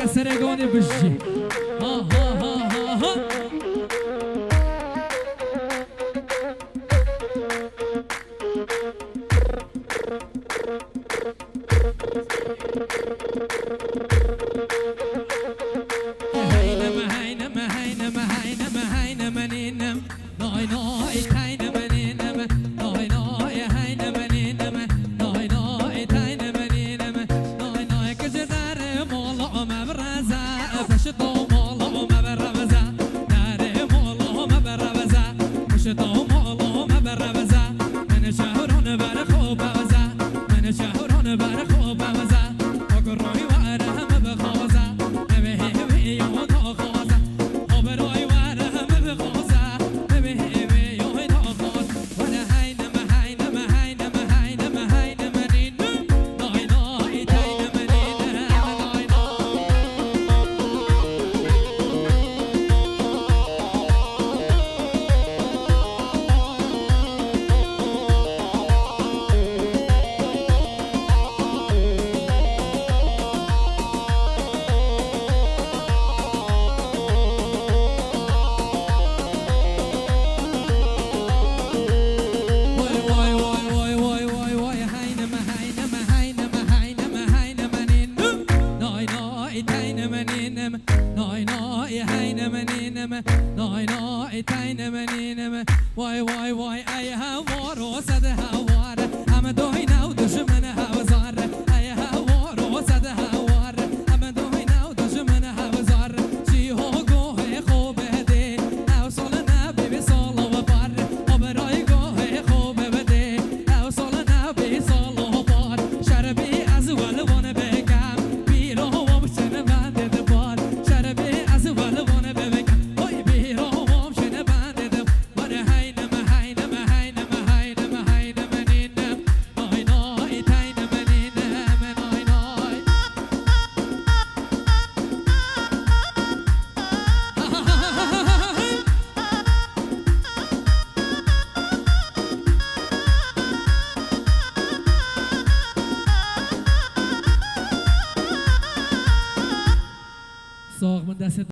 که سرگانی بشی ها ها ها ها ها وای وای وای ای هوار و صد هوار همه دوینا و دشمن هوزار ای هوار و صد هوار همه دوینا و دشمن هوزار چی ها گوه خوب ده او سال نبی به سال و بار برای گوه خوب بده او سال نبی سال و بار شربی از ولوان بگم بیرو و بچن بنده دبار شربی از ولوان بگم وای بیرو و بچن بنده دبار ساق من دست